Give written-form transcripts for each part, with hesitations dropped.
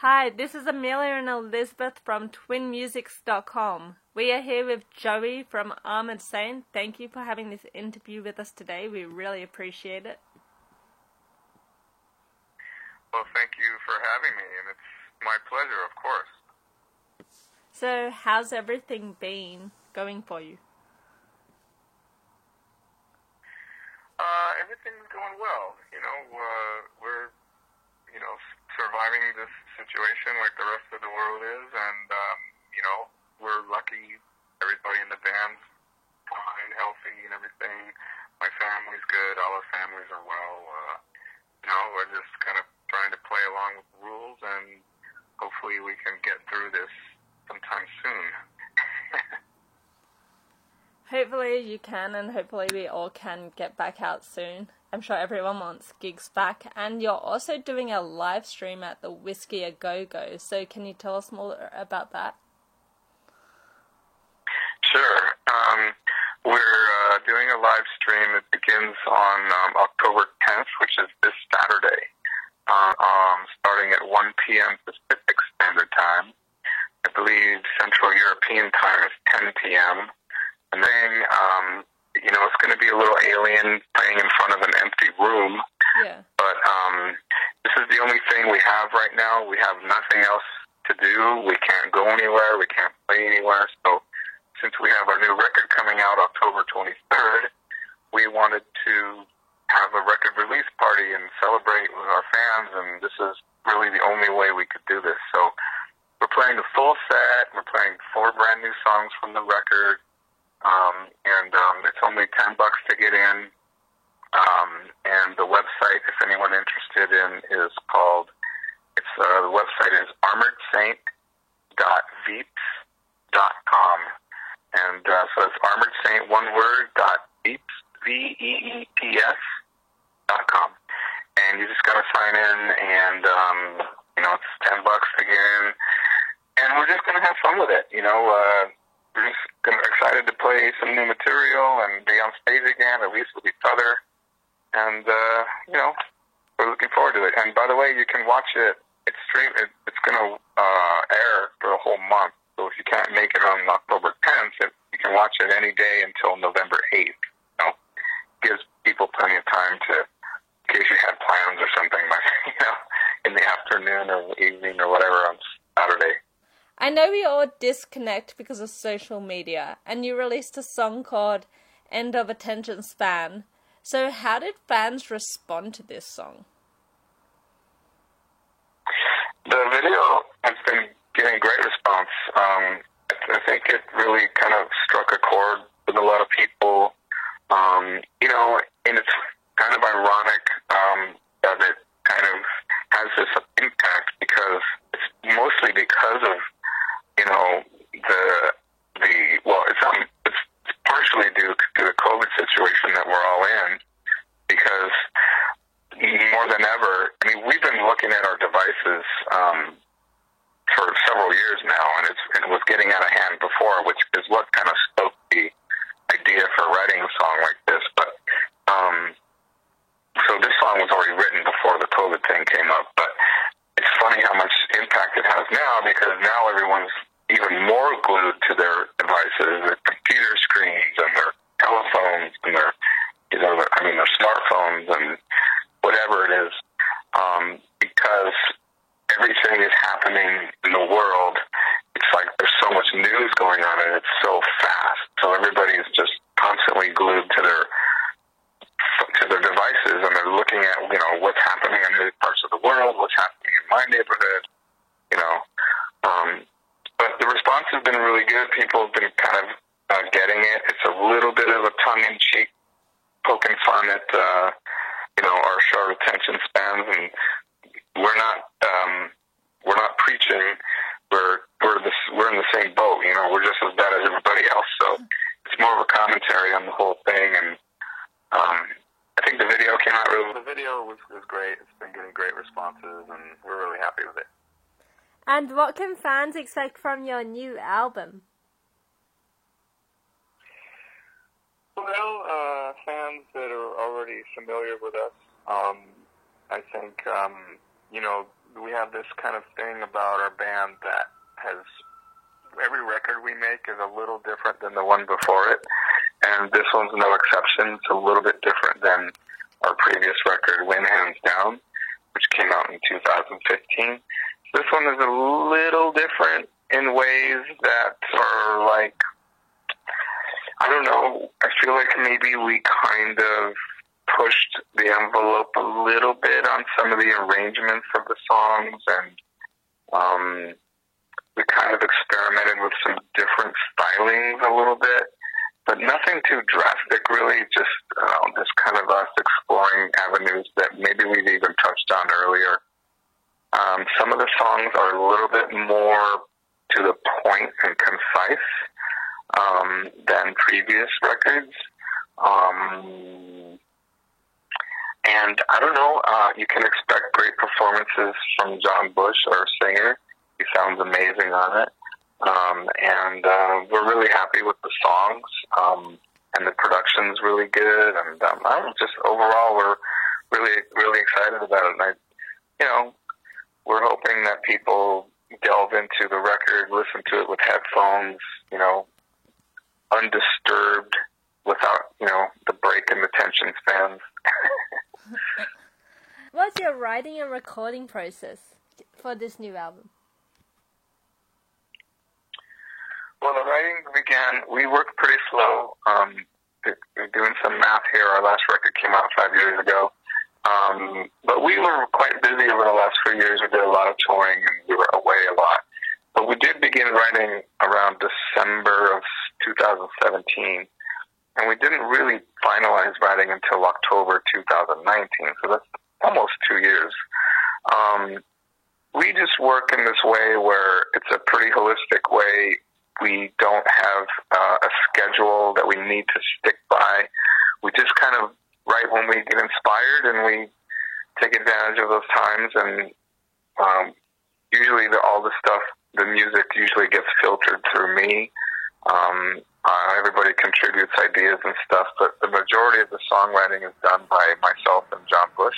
Hi, this is Amelia and Elizabeth from twinmusics.com. We are here with Joey from Armored Saint. Thank you for having this interview with us today. We really appreciate it. Well, thank you for having me, and it's my pleasure, of course. So, how's everything been going for you? Everything's going well. We're, surviving this situation like the rest of the world is, and, we're lucky. Everybody in the band's fine, healthy, and everything. My family's good. All our families are well. We're just kind of trying to play along with the rules, and hopefully we can get through this sometime soon. Hopefully you can, and hopefully we all can get back out soon. I'm sure everyone wants gigs back, and you're also doing a live stream at the Whiskey A Go Go, so can you tell us more about that? Sure. We're doing a live stream. It begins on October 10th, which is this Saturday, starting at 1 p.m. Pacific Standard Time. I believe Central European Time is 10 p.m. And then, it's going to be a little alien playing in front of an empty room. Yeah. But this is the only thing we have right now. We have nothing else to do. We can't go anywhere. We can't play anywhere. So since we have our new record coming out October 23rd, we wanted to have a record release party and celebrate with our fans, and this is really the only way we could do this. So we're playing the full set. We're playing 4 brand new songs from the record. It's only $10 to get in. And the website, if anyone interested in, is the website is armoredsaint.veeps.com. And so it's armoredsaint, one word, .veeps, VEEPS.com. And you just got to sign in, and, it's $10 to get in. And we're just going to have fun with it, We're just excited to play some new material and be on stage again, at least with each other. And, we're looking forward to it. And by the way, you can watch it. It's going to air for a whole month. So if you can't make it on October 10th, you can watch it any day until November 8th. Gives people plenty of time in case you had plans or something, in the afternoon or evening or whatever on Saturday. I know we all disconnect because of social media, and you released a song called End of Attention Span. So how did fans respond to this song? The video has been getting great response. I think it really kind of struck a chord with a lot of people. And it's kind of ironic that it kind of has this impact because it's mostly because of it's partially due to the COVID situation that we're all in, because more than ever, we've been looking at our devices for several years now, and it was getting out of hand before, which is what kind of stoked the idea for writing a song like this. But so this song was already written before the COVID thing came up, but it's funny how much impact it has now, because now everyone's even more glued to their devices, their computer screens and their telephones and their smartphones and whatever it is, because everything is happening in the world. It's like there's so much news going on and it's so fast. So everybody's just constantly glued to their devices, and they're looking at, what's happening in other parts of the world, what's happening in my neighborhood, But the response has been really good. People have been kind of getting it. It's a little bit of a tongue-in-cheek, poking fun at, our short attention spans, and we're not preaching. We're in the same boat. We're just as bad as everybody else. So it's more of a commentary on the whole thing, and I think the video came out really. The video was great. It's been getting great responses, and we're really happy with it. And what can fans expect from your new album? Well, fans that are already familiar with us, I think, we have this kind of thing about our band that has every record we make is a little different than the one before it, and this one's no exception. It's a little bit different than our previous record, Win Hands Down, which came out in 2015. This one is a little different in ways that are like, I don't know, I feel like maybe we kind of pushed the envelope a little bit on some of the arrangements of the songs, and we kind of experimented with some different stylings a little bit, but nothing too drastic really, just kind of us exploring avenues that maybe we've even touched on earlier. Some of the songs are a little bit more to the point and concise than previous records. And I don't know, you can expect great performances from John Bush, our singer. He sounds amazing on it. And we're really happy with the songs. And the production's really good. And I don't know, just overall, we're really, really excited about it. And we're hoping that people delve into the record, listen to it with headphones, undisturbed, without, the break in the attention spans. What's your writing and recording process for this new album? Well, the writing began, we worked pretty slow. Doing some math here, our last record came out 5 years ago. But we were quite busy over the last few years. We did a lot of touring and we were away a lot. But we did begin writing around December of 2017. And we didn't really finalize writing until October 2019. So that's almost 2 years. We just work in this way where it's a pretty holistic way. We don't have a schedule that we need to stick by. We just kind of write when we get inspired, and we take advantage of those times. And usually all the stuff, the music usually gets filtered through me. Everybody contributes ideas and stuff, but the majority of the songwriting is done by myself and John Bush.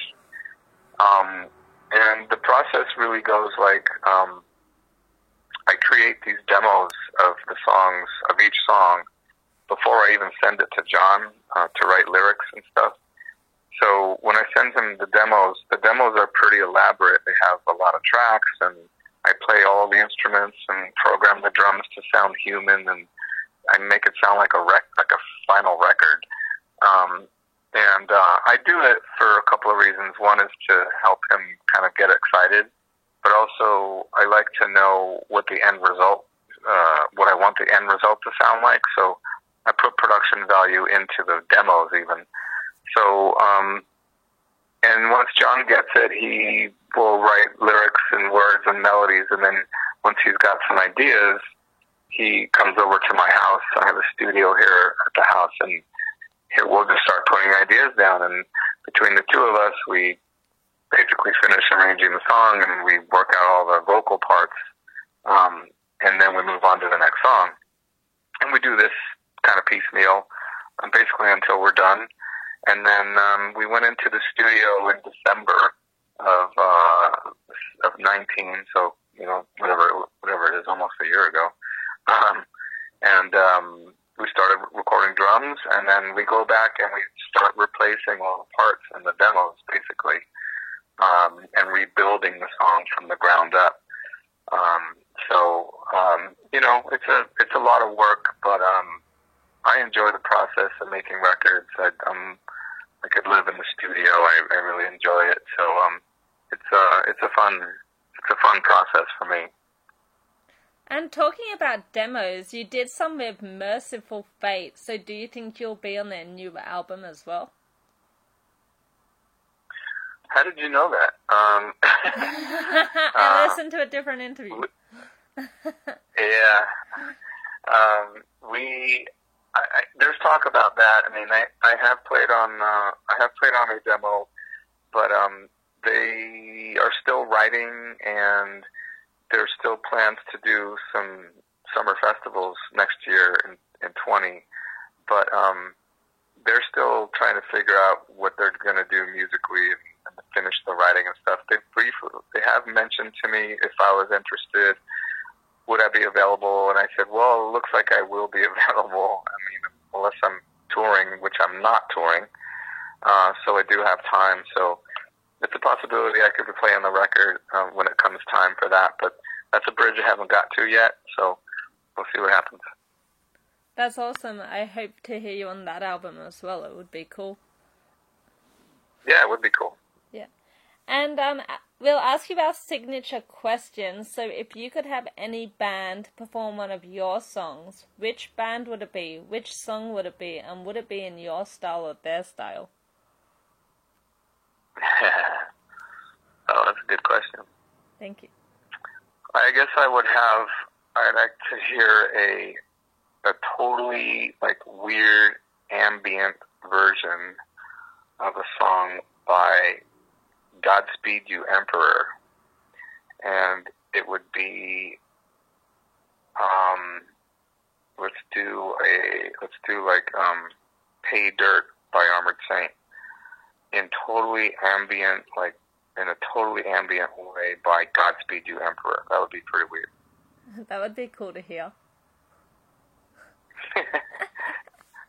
And the process really goes like, I create these demos of the songs, of each song, before I even send it to John to write lyrics and stuff. So when I send him the demos are pretty elaborate. They have a lot of tracks, and I play all the instruments and program the drums to sound human, and I make it sound like a final record. And I do it for a couple of reasons. One is to help him kind of get excited, but also I like to know what the end result, what I want the end result to sound like. So I put production value into the demos even. So, and once John gets it, he will write lyrics and words and melodies, and then once he's got some ideas, he comes over to my house. I have a studio here at the house, and here we'll just start putting ideas down, and between the two of us, we basically finish arranging the song, and we work out all the vocal parts, and then we move on to the next song. And we do this kind of piecemeal, basically until we're done. And then we went into the studio in December of 19, so whatever it is, almost a year ago. And we started recording drums, and then we go back and we start replacing all the parts in the demos, basically, and rebuilding the song from the ground up. It's a lot of work, but I enjoy the process of making records. I could live in the studio. I really enjoy it. So it's a fun process for me. And talking about demos, you did some with Merciful Fate. So do you think you'll be on their new album as well? How did you know that? I listened to a different interview. Yeah. There's talk about that. I mean, I have played on a demo, but they are still writing, and there's still plans to do some summer festivals next year in 20. But they're still trying to figure out what they're going to do musically and finish the writing and stuff. They have have mentioned to me if I was interested, would I be available? And I said, well, it looks like I will be available. I mean, unless I'm touring, which I'm not touring. So I do have time. So it's a possibility I could be playing the record when it comes time for that. But that's a bridge I haven't got to yet. So we'll see what happens. That's awesome. I hope to hear you on that album as well. It would be cool. Yeah, it would be cool. Yeah. And we'll ask you our signature questions. So if you could have any band perform one of your songs, which band would it be? Which song would it be? And would it be in your style or their style? Oh, that's a good question. Thank you. I guess I'd like to hear a totally weird ambient version of a song by Godspeed You Emperor, and it would be let's do Pay Dirt by Armored Saint in a totally ambient way by Godspeed You Emperor. That would be pretty weird. That would be cool to hear.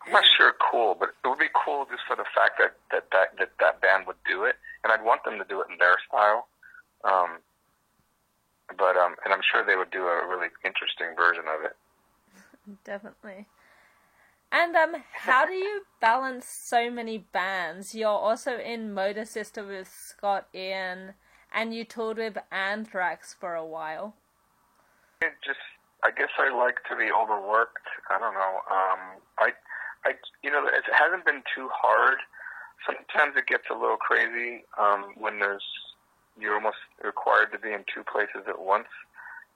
I'm not sure cool, but it would be cool just for the fact that band would do it, and I'd want them to do it in their style. And I'm sure they would do a really interesting version of it. Definitely. And how do you balance so many bands? You're also in Motor Sister with Scott Ian, and you toured with Anthrax for a while. I guess I like to be overworked. I don't know. It hasn't been too hard. Sometimes it gets a little crazy when you're almost required to be in two places at once.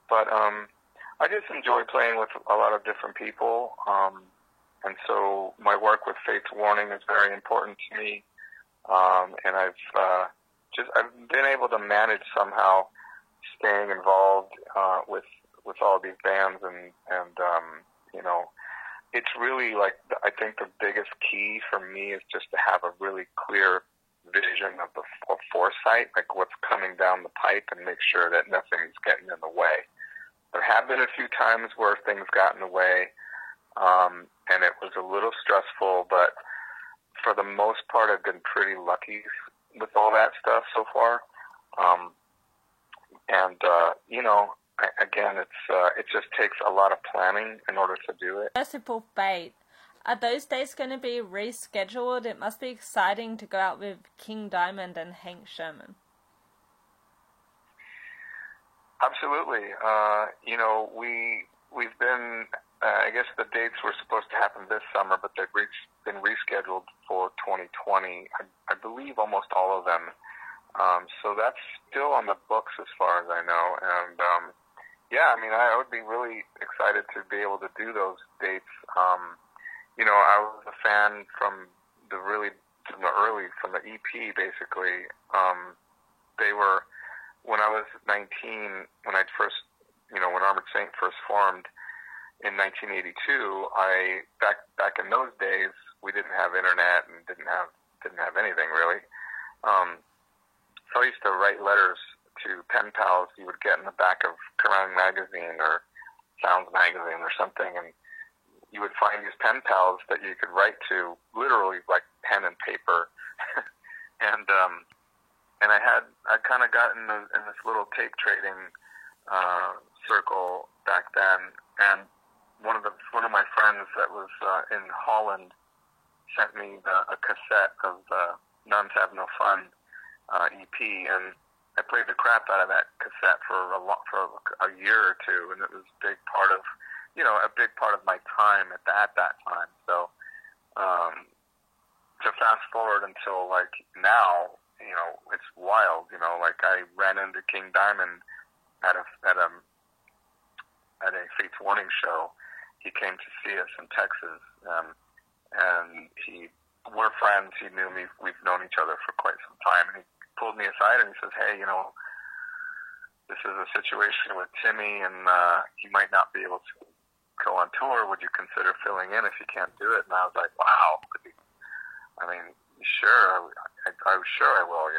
But I just enjoy playing with a lot of different people. And so my work with Fates Warning is very important to me. And I've been able to manage somehow staying involved with all these bands, and it's really I think the biggest key for me is just to have a really clear vision of foresight, what's coming down the pipe, and make sure that nothing's getting in the way. There have been a few times where things got in the way, and it was a little stressful, but for the most part, I've been pretty lucky with all that stuff so far. Again, it just takes a lot of planning in order to do it. Merciful Fate. Are those dates going to be rescheduled? It must be exciting to go out with King Diamond and Hank Shermann. Absolutely. We've been, I guess the dates were supposed to happen this summer, but they've been rescheduled for 2020. I believe almost all of them. So that's still on the books as far as I know. And, I would be really excited to be able to do those dates. I was a fan from the EP, basically. They were, when I was 19, when Armored Saint first formed in 1982, back in those days, we didn't have internet and didn't have anything really. So I used to write letters to pen pals you would get in the back of Kerrang! Magazine or Sounds Magazine or something, and you would find these pen pals that you could write to, literally pen and paper. and I kind of got in this little tape trading circle back then, and one of my friends that was in Holland sent me a cassette of Nuns Have No Fun EP, and I played the crap out of that cassette for a year or two, and it was a big part of my time at that time. So to fast forward until now, it's wild. I ran into King Diamond at a Fates Warning show. He came to see us in Texas, and we're friends. He knew me. We've known each other for quite some time. And he pulled me aside and he says, "Hey, this is a situation with Timmy, and he might not be able to go on tour. Would you consider filling in if you can't do it?" And I was like, "Wow. I mean, sure. I'm sure I will.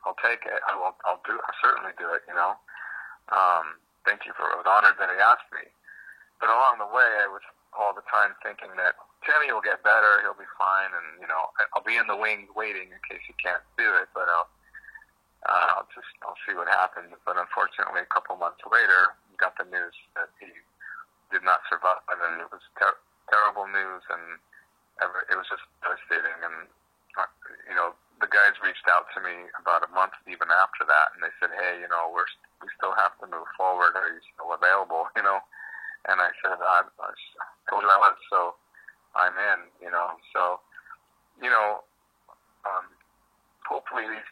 I'll take it. I'll certainly do it. Thank you for it. I was honored that he asked me. But along the way, I was all the time thinking that Timmy will get better. He'll be fine, and I'll be in the wings waiting in case he can't do it. But I'll see what happens. But unfortunately, a couple months later, we got the news that he did not survive, and it was terrible news, and it was just devastating. And the guys reached out to me about a month even after that, and they said, "Hey, we still have to move forward. Are you still available?" And I said, I told you I was, so I'm in. So hopefully this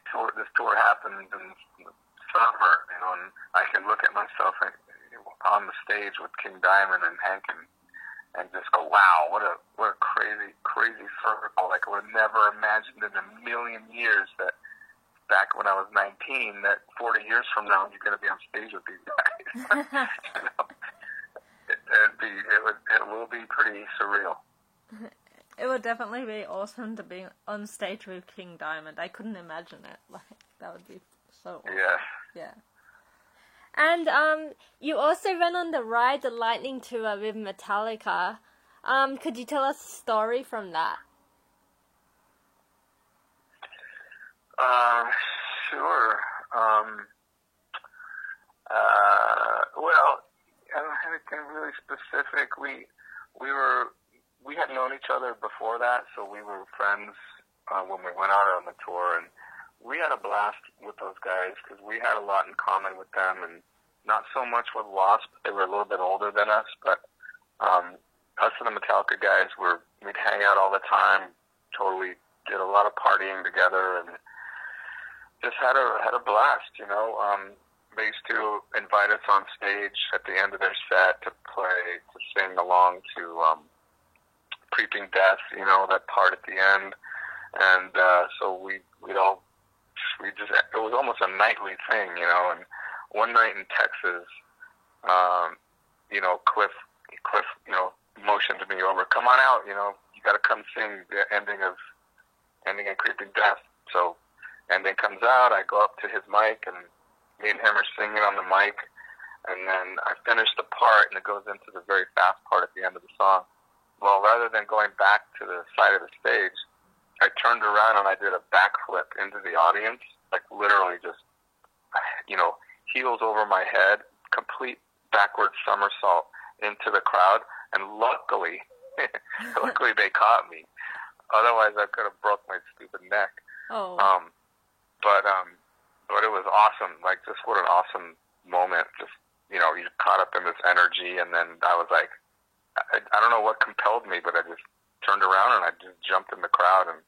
tour happens in summer, and I can look at myself on the stage with King Diamond and Hank and just go, wow, what a crazy circle. Like, I would have never imagined in a million years that back when I was 19, that 40 years from now you're going to be on stage with these guys. It will be pretty surreal. It would definitely be awesome to be on stage with King Diamond. I couldn't imagine it. That would be so awesome. Yes. Yeah. And you also went on the Ride the Lightning tour with Metallica. Could you tell us a story from that? Sure. Well, I don't have anything really specific. We had known each other before that, so we were friends when we went out on the tour, and we had a blast with those guys because we had a lot in common with them, and not so much with Wasp. They were a little bit older than us, but us and the Metallica guys we'd hang out all the time. Totally did a lot of partying together, and just had a blast. They used to invite us on stage at the end of their set to sing along to Creeping Death, that part at the end, and so it was almost a nightly thing, and one night in Texas, Cliff, motioned me over, come on out, you got to come sing the ending of Creeping Death. So ending comes out, I go up to his mic, and me and him are singing on the mic, and then I finish the part, and it goes into the very fast part at the end of the song. Well, rather than going back to the side of the stage, I turned around and I did a backflip into the audience, like literally just, heels over my head, complete backward somersault into the crowd, and luckily they caught me. Otherwise, I could have broke my stupid neck. Oh. But it was awesome. Like, just what an awesome moment. Just, you caught up in this energy, and then I was like, I don't know what compelled me, but I just turned around and I just jumped in the crowd, and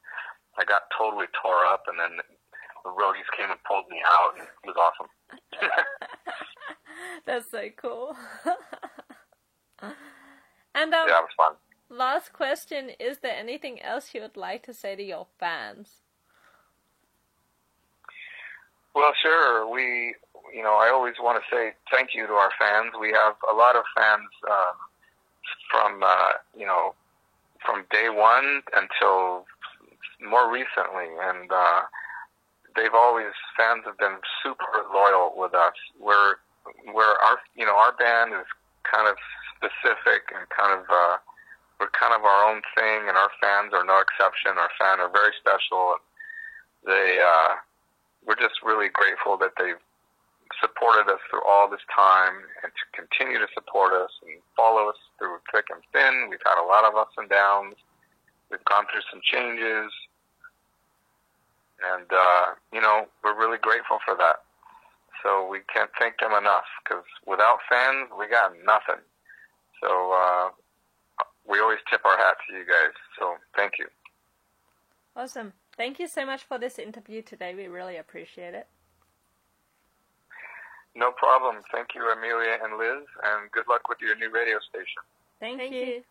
I got totally tore up, and then the roadies came and pulled me out, and it was awesome. That's so cool. And yeah, it was fun. Last question, is there anything else you would like to say to your fans? Well, sure. I always want to say thank you to our fans. We have a lot of fans from day one until more recently, and fans have been super loyal with us. We're our band is kind of specific and we're kind of our own thing, and our fans are no exception. Our fans are very special. We're just really grateful that they've supported us through all this time and to continue to support us and follow us through thick and thin. We've had a lot of ups and downs. We've gone through some changes. And, we're really grateful for that. So we can't thank them enough, because without fans, we got nothing. So we always tip our hat to you guys. So thank you. Awesome. Thank you so much for this interview today. We really appreciate it. No problem. Thank you, Amelia and Liz, and good luck with your new radio station. Thank you.